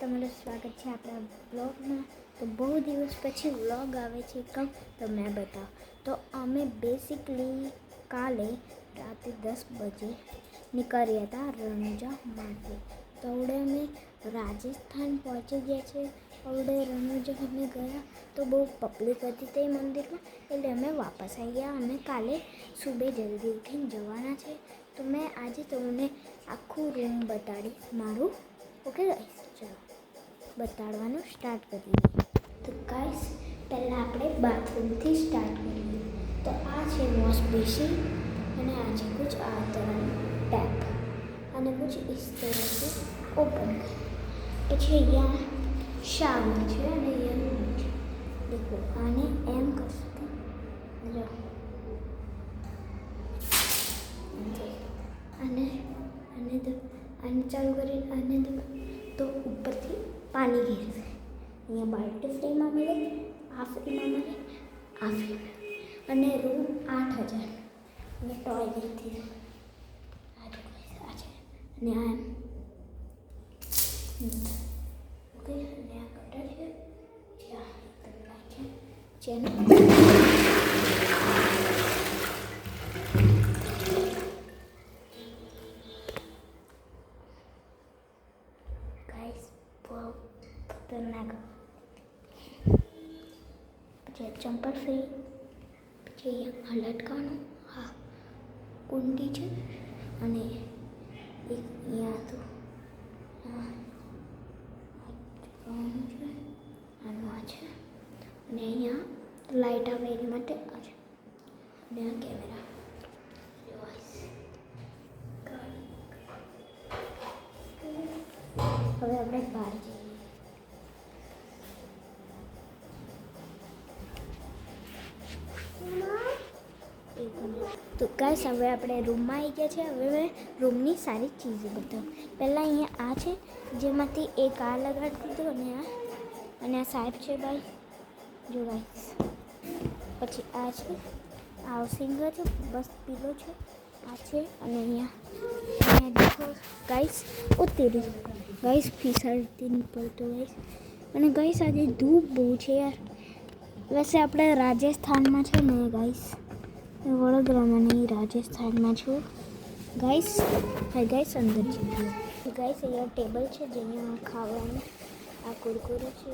તમારું સ્વાગત છે આપણા વ્લોગમાં। તો બહુ દિવસ પછી વ્લોગ આવે છે કેમ તો મેં બતાવું તો અમે બેસિકલી કાલે રાતે 10 બજે નીકળ્યા હતા રણુજા માટે। તો હવે અમે રાજસ્થાન પહોંચી ગયા છે। હવે રણુજા અમે ગયા તો બહુ પબ્લિક હતી તે મંદિરમાં એટલે અમે વાપસ આવી ગયા। અમે કાલે સુબહ જલ્દી ઉઠીને જવાના છે। તો મેં આજે તમને આખું રૂમ બતાડીશ મારું। ओके गाइस, चलो बताड़वानुं स्टार्ट करिए। तो गाइस पहला આપણે બાથરૂમથી સ્ટાર્ટ કરીએ। તો આ છે વોશ બેસિન અને આ છે कुछ आ तरह टैप અને कुछ इस तरह से ओपन પછી અહીંયા શાવર છે અને અહીંયા છે। देखो આને એમ કરશું જો અને અને તો આને ચાલુ કરીને આને તો ઉપરથી પાણી ગીરશે। અહીંયા બાલ્ટી ફ્રીમાં મળે, આ ફ્રીમાં મળે, આ ફ્રીમાં અને રૂમ 8000 અને ટોયલેટથી આ છે અને આ ઓકે અને આ કટર છે જ્યાં છે જેને खतरनाक પછી ચંપલ ફ્રી પછી અહીંયા લટકાનું હા કુંડી છે અને એક અહીંયા તો આનું આ છે અને અહીંયા લાઇટ આવે એની માટે આ છે અને આ કેમેરા હવે આપણે બહાર જઈએ। तो गाइस હવે આપણે રૂમમાં આવી ગયા છે। હવે મેં રૂમની સારી ચીજો બતાવું। પહેલાં અહીંયા આ છે જેમાંથી એક આ લગાડી દીધું અને આ સાહેબ છે ભાઈ જો ગાઈસ। પછી આ છે આ સિંગર છે બસ પીલો છે આ છે અને અહીંયા દેખો ગાઈસ ઉતરી ગાઈસ ફિસલતી નહીં પડતો ગાઈસ। અને ગાઈસ આજે ધૂપ બહુ છે યાર। વैसे આપણે રાજસ્થાનમાં છે ને ગાઈસ વડોદરામાં નહીં રાજસ્થાનમાં છું ગાઈસ। હા ગાઈસ અંદર છે તો ગાઈસ અહીંયા ટેબલ છે જેમાં ખાવાનું આ કુરકુરે છે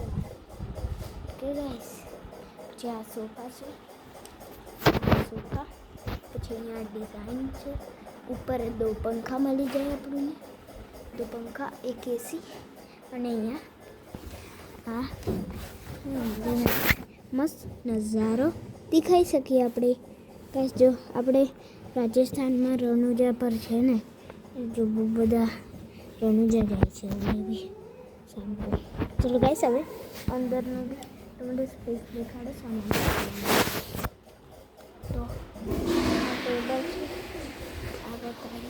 ઓકે ગાઈસ। પછી આ સોફા છે સોફા પછી અહીંયા ડિઝાઇન છે ઉપર 2 પંખા મળી જાય આપણને 2 પંખા એક એસી અને અહીંયા આ મસ્ત નજારો દેખાઈ શકીએ આપણે ગાઈસ। જો આપણે રાજસ્થાનમાં રણુજા પર છે ને જો બહુ બધા રણુજા જાય છે બી સામે। ચલો ગાઈસ હવે અંદરનું બી તમને સ્પેસ દેખાડો સામે। તો આ ટેબલ છે આ બતાવે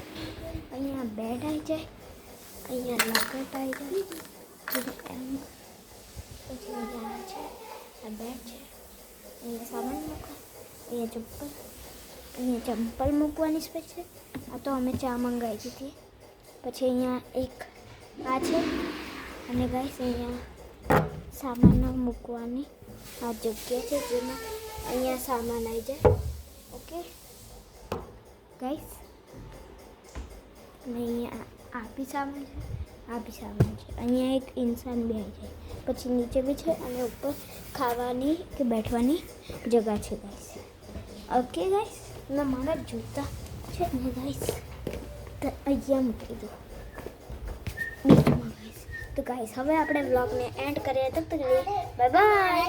અહીંયા બેડ આવી જાય અહીંયા લકટ આવી જાય એમ પછી અહીંયા છે આ બેડ છે અહીંયા સામાન મૂકવા અહીંયા ચંપલ મૂકવાની સ્પેસ છે। આ તો અમે ચા મંગાવી હતી। પછી અહીંયા એક આ છે અને ગાઈસ અહીંયા સામાન મૂકવાની આ જગ્યા છે જેમાં અહીંયા સામાન આવી જાય ઓકે ગાઈસ। અને અહીંયા આ બી સામાન છે આ બી સામાન છે। અહીંયા એક ઇન્સાન બી આવી જાય પછી નીચે બી છે અને ઉપર ખાવાની કે બેઠવાની જગ્યા છે ગાઈસ ઓકે ગાઈસ। ને મારા જૂતા છે ને ગાઈસ તો અહીંયા મૂકી દો નીચેમાં ગાઈસ। તો ગાઈસ હવે આપણે વ્લોગને એન્ડ કરીએ તબ તક બાય બાય।